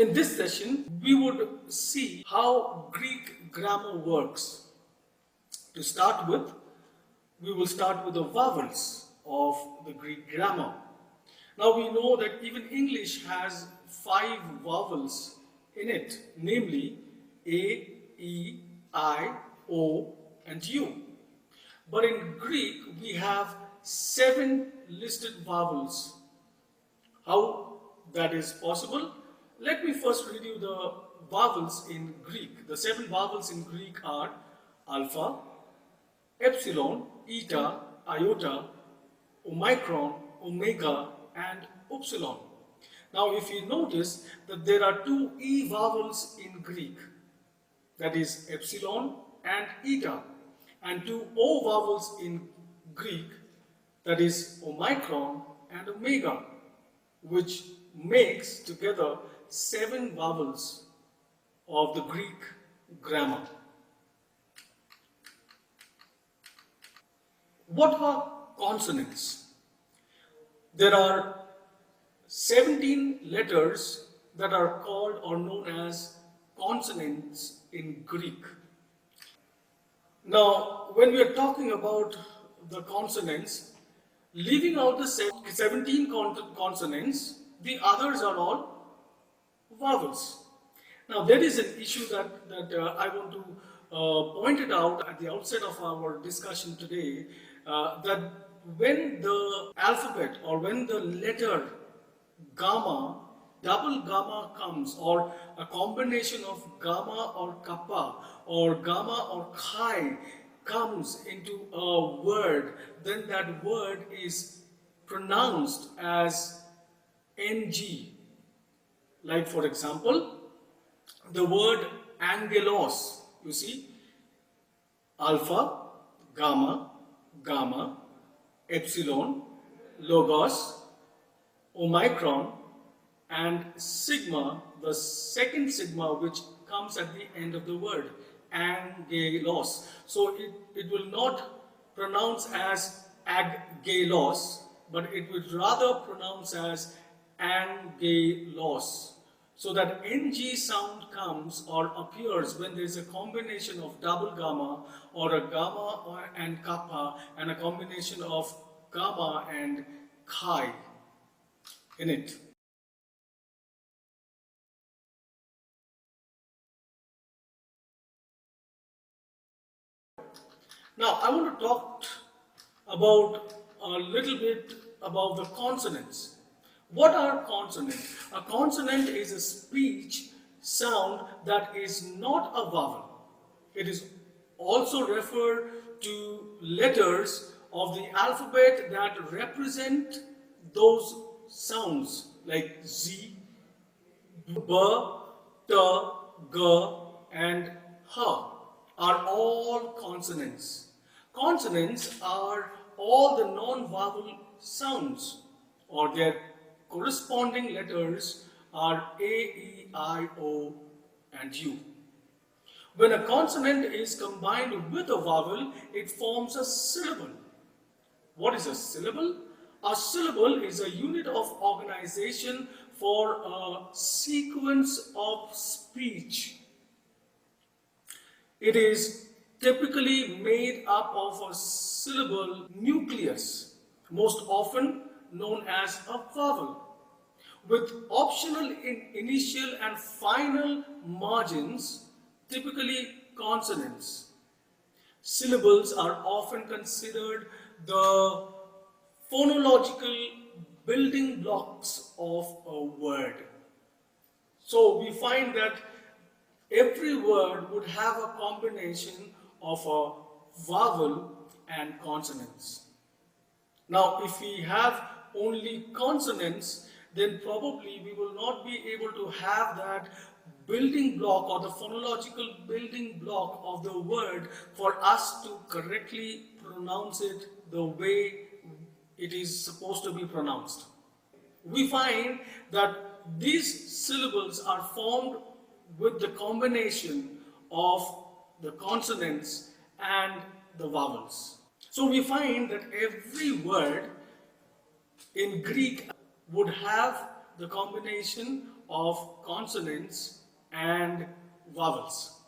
In this session, we would see how Greek grammar works. To start with, we will start with the vowels of the Greek grammar. Now we know that even English has 5 vowels in it, namely A, E, I, O and U. But in Greek, we have 7 listed vowels. How that is possible? Let me first read you the vowels in Greek. The 7 vowels in Greek are alpha, epsilon, eta, iota, omicron, omega, and upsilon. Now, if you notice that there are 2 E vowels in Greek, that is epsilon and eta, and 2 O vowels in Greek, that is omicron and omega, which makes together 7 vowels of the Greek grammar. What are consonants? There are 17 letters that are called or known as consonants in Greek. Now, when we are talking about the consonants, leaving out the 17 consonants, the others are all vowels. Now, there is an issue that I want to point it out at the outset of our discussion today, that when the alphabet or when the letter gamma, double gamma comes, or a combination of gamma or kappa or gamma or chi comes into a word, then that word is pronounced as ng. Like for example, the word angelos, you see, alpha, gamma, gamma, epsilon, logos, omicron, and sigma, the second sigma which comes at the end of the word, angelos. So it will not pronounce as aggelos, but it would rather pronounce as angelos. So that ng sound comes or appears when there is a combination of double gamma or a gamma and kappa and a combination of gamma and chi in it. Now, I want to talk about a little bit about the consonants. What are consonants? A consonant is a speech sound that is not a vowel. It is also referred to letters of the alphabet that represent those sounds like Z, B, T, G, and H are all consonants. Consonants are all the non-vowel sounds, or their corresponding letters are A, E, I, O, and U. When a consonant is combined with a vowel, it forms a syllable. What is a syllable? A syllable is a unit of organization for a sequence of speech. It is typically made up of a syllable nucleus, most often known as a vowel, with optional initial and final margins, typically consonants. Syllables are often considered the phonological building blocks of a word. So we find that every word would have a combination of a vowel and consonants. Now, if we have only consonants, then probably we will not be able to have that building block or the phonological building block of the word for us to correctly pronounce it the way it is supposed to be pronounced. We find that these syllables are formed with the combination of the consonants and the vowels. So we find that every word in Greek would have the combination of consonants and vowels.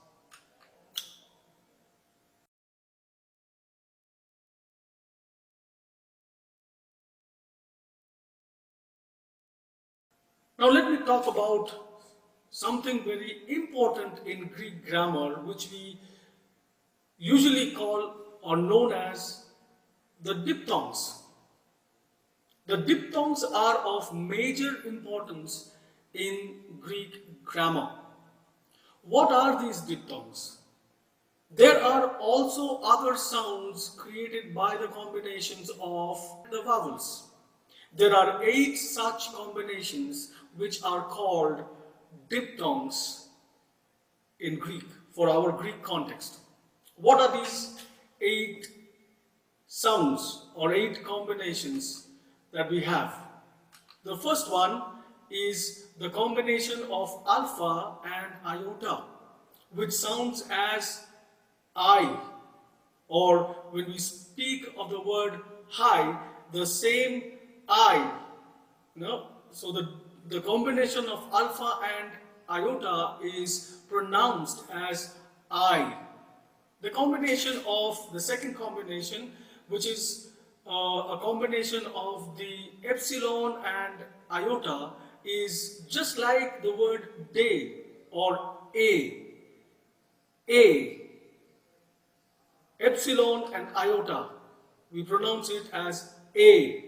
Now let me talk about something very important in Greek grammar, which we usually call or known as the diphthongs. The diphthongs are of major importance in Greek grammar. What are these diphthongs? There are also other sounds created by the combinations of the vowels. There are 8 such combinations which are called diphthongs in Greek for our Greek context. What are these 8 sounds or 8 combinations that we have? The first one is the combination of alpha and iota, which sounds as I, or when we speak of the word high, the same I. No? So the combination of alpha and iota is pronounced as I. The combination of the second combination, which is a combination of the epsilon and iota, is just like the word day or a. A. Epsilon and iota, we pronounce it as A.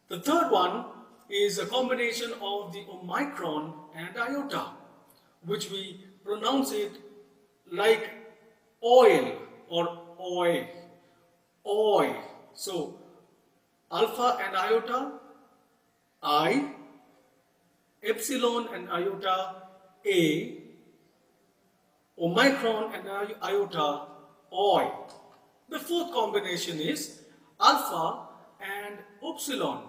The third one is a combination of the omicron and iota, which we pronounce it like oil or oil. Oil. So, alpha and iota, I, epsilon and iota, A, omicron and iota, oi. The fourth combination is alpha and upsilon,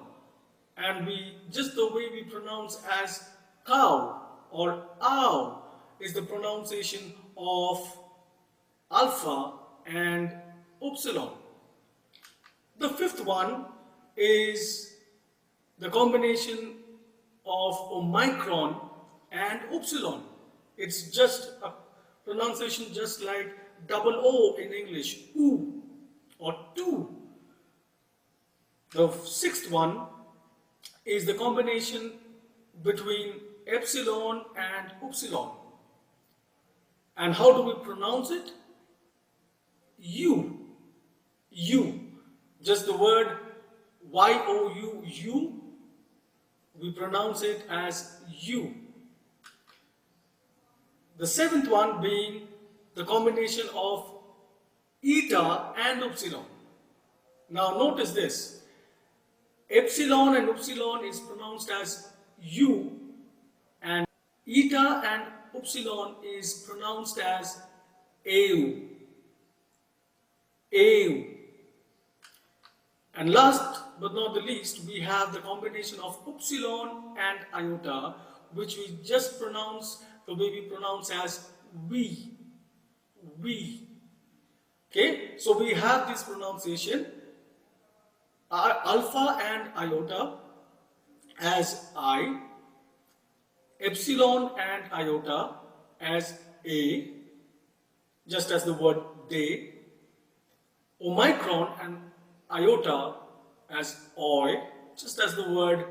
and we just the way we pronounce as cow or ow is the pronunciation of alpha and upsilon. The fifth one is the combination of omicron and upsilon. It's just a pronunciation just like double O in English, oo or two. The sixth one is the combination between epsilon and upsilon. And how do we pronounce it? U. U. Just the word Y-O-U, U. We pronounce it as U. The seventh one being the combination of eta and upsilon. Now notice this. Epsilon and upsilon is pronounced as U, and eta and upsilon is pronounced as eu. Eu. And last but not the least, we have the combination of upsilon and iota, which we just pronounce the way we pronounce as we. We. Okay, so we have this pronunciation alpha and iota as I, epsilon and iota as A, just as the word day, omicron and iota as oi, just as the word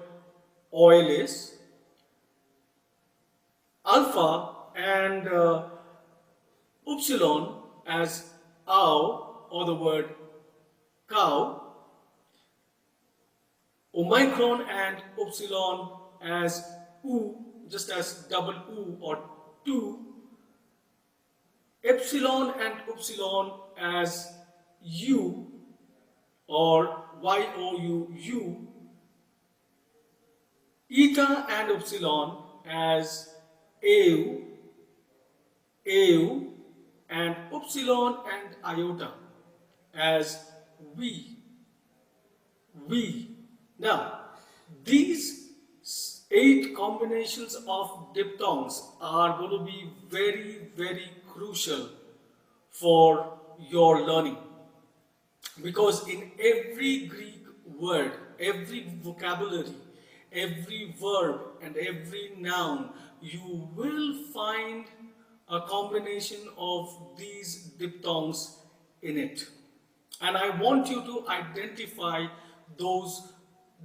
oil is, alpha and upsilon as ow or the word cow, omicron and upsilon as oo, just as double oo or two, epsilon and upsilon as u or y-o-u-u, eta and upsilon as eu, eu, and upsilon and iota as we. Now, these 8 combinations of diphthongs are going to be very, very crucial for your learning, because in every Greek word, every vocabulary, every verb and every noun, you will find a combination of these diphthongs in it. And I want you to identify those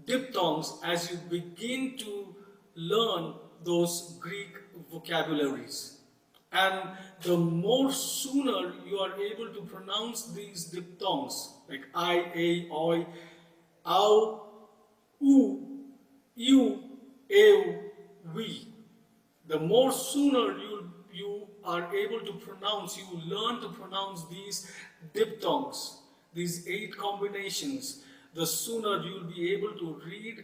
diphthongs as you begin to learn those Greek vocabularies. And the more sooner you are able to pronounce these diphthongs, like I, a, oi, ow, oo, you, ew, we, the more sooner you are able to pronounce, you learn to pronounce these diphthongs, these 8 combinations, the sooner you will be able to read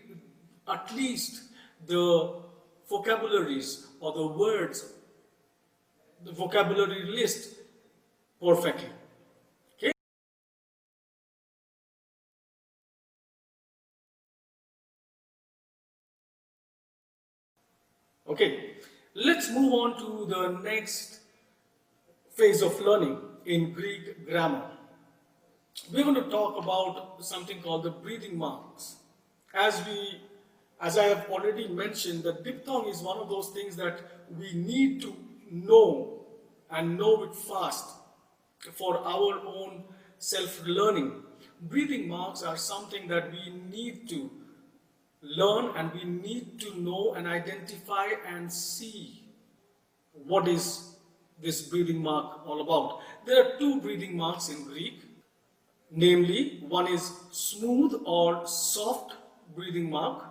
at least the vocabularies or the words, the vocabulary list perfectly. Okay? Okay, let's move on to the next phase of learning in Greek grammar. We're going to talk about something called the breathing marks. As I have already mentioned, the diphthong is one of those things that we need to know and know it fast for our own self-learning. Breathing marks are something that we need to learn and we need to know and identify and see what is this breathing mark all about. There are 2 breathing marks in Greek. Namely, one is smooth or soft breathing mark,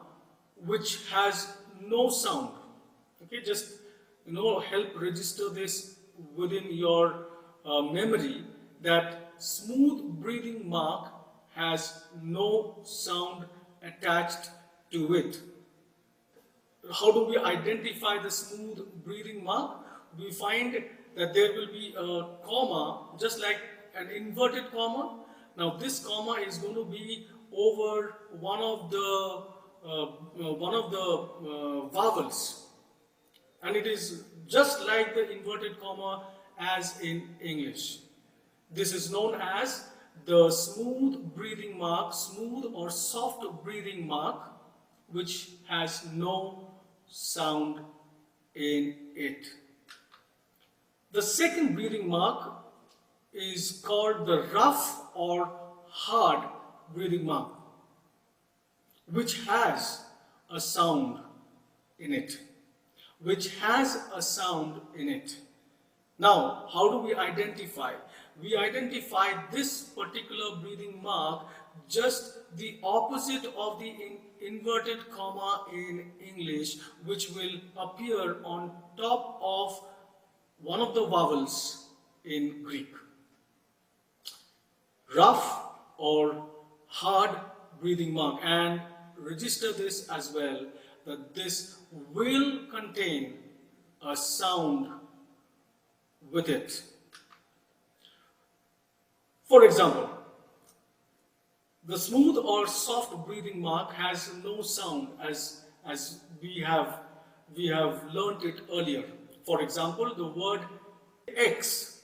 which has no sound. Okay, just help register this within your memory that smooth breathing mark has no sound attached to it. How do we identify the smooth breathing mark? We find that there will be a comma, just like an inverted comma. Now this comma is going to be over one of the vowels, and it is just like the inverted comma as in English. This is known as the smooth breathing mark, smooth or soft breathing mark, which has no sound in it. The second breathing mark is called the rough or hard breathing mark, which has a sound in it. Now, how do we identify? We identify this particular breathing mark just the opposite of the inverted comma in English, which will appear on top of one of the vowels in Greek. Rough or hard breathing mark, and register this as well, that this will contain a sound with it. For example, the smooth or soft breathing mark has no sound as we have learnt it earlier. For example, the word X.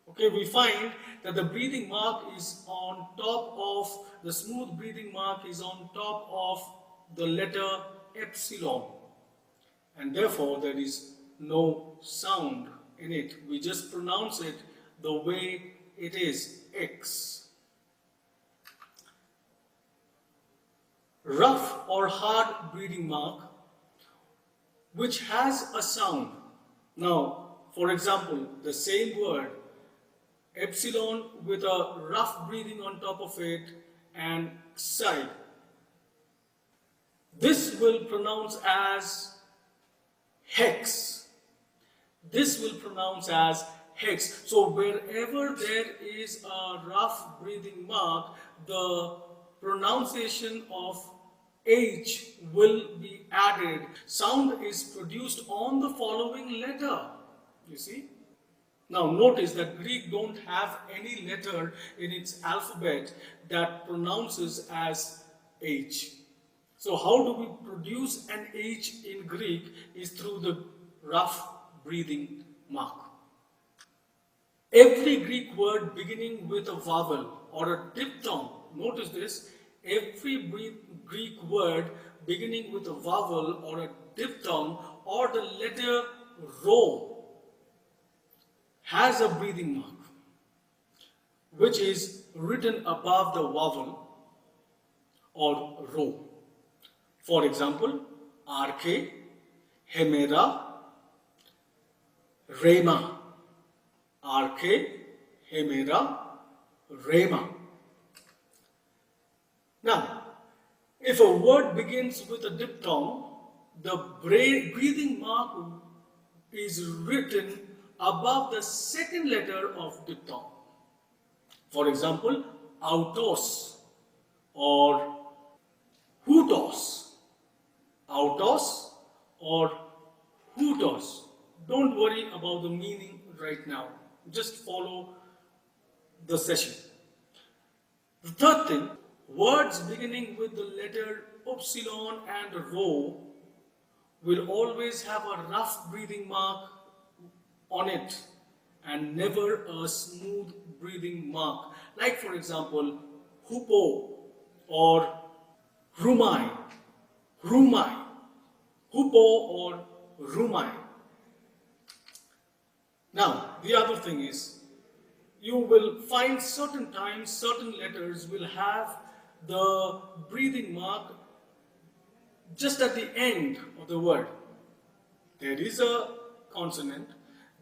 Okay, we find that the breathing mark is on top of, the smooth breathing mark is on top of the letter epsilon, and therefore there is no sound in it. We just pronounce it the way it is, X. Rough or hard breathing mark, which has a sound. Now, for example, the same word, epsilon with a rough breathing on top of it, and psi. This will pronounce as hex. This will pronounce as hex. So wherever there is a rough breathing mark, the pronunciation of H will be added. Sound is produced on the following letter. You see? Now notice that Greek don't have any letter in its alphabet that pronounces as H. So how do we produce an H in Greek is through the rough breathing mark. Every Greek word beginning with a vowel or a diphthong, notice this, every Greek word beginning with a vowel or a diphthong or the letter rho has a breathing mark which is written above the vowel or rho. For example, RK, Hemera, Rema. RK, Hemera, Rema. Now, if a word begins with a diphthong, the breathing mark is written above the second letter of diphthong. For example, autos or hutos. Autos or hutos. Don't worry about the meaning right now. Just follow the session. The third thing, words beginning with the letter upsilon and rho will always have a rough breathing mark on it and never a smooth breathing mark. Like for example, hupo or rumai, rumai, hupo or rumai. Now, the other thing is, you will find certain times, certain letters will have the breathing mark just at the end of the word. There is a consonant,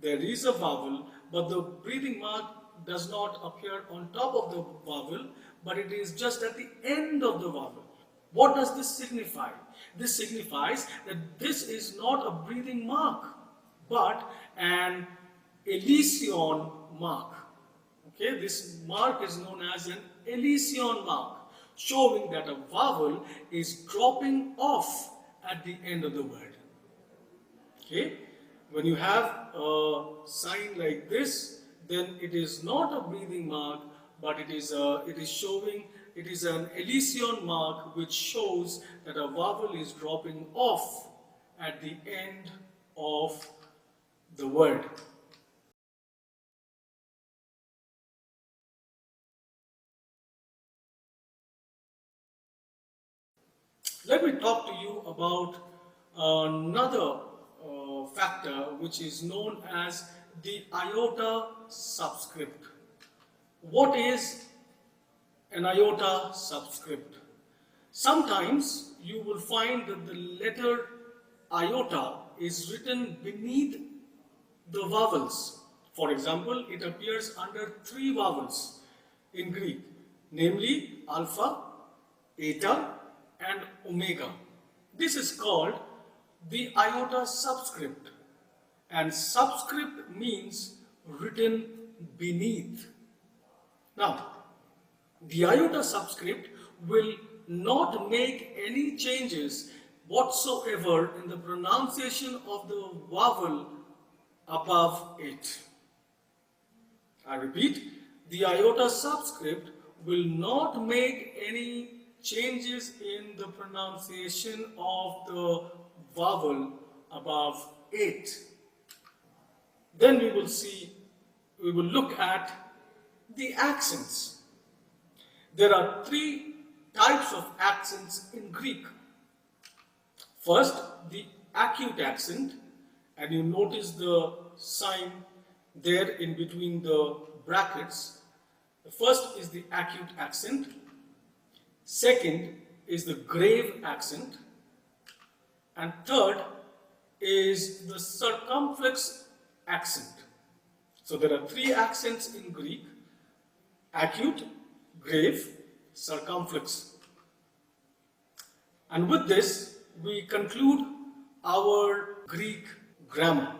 there is a vowel, but the breathing mark does not appear on top of the vowel, but it is just at the end of the vowel. What does this signify? This signifies that this is not a breathing mark, but an elision mark. Okay, this mark is known as an elision mark, showing that a vowel is dropping off at the end of the word. Okay, when you have a sign like this, then it is not a breathing mark, but it is an elision mark which shows that a vowel is dropping off at the end of the word. Let me talk to you about another factor which is known as the Iota subscript. What is an Iota subscript? Sometimes you will find that the letter Iota is written beneath the vowels. For example, it appears under 3 vowels in Greek, namely alpha, eta, and omega. This is called the Iota subscript, and subscript means written beneath. Now, the Iota subscript will not make any changes whatsoever in the pronunciation of the vowel above it. I repeat, the Iota subscript will not make any changes in the pronunciation of the vowel above it. Then we will look at the accents. There are 3 types of accents in Greek. First, the acute accent, and you notice the sign there in between the brackets. The first is the acute accent. Second is the grave accent. And third is the circumflex accent. So there are 3 accents in Greek: acute, grave, circumflex. And with this, we conclude our Greek grammar.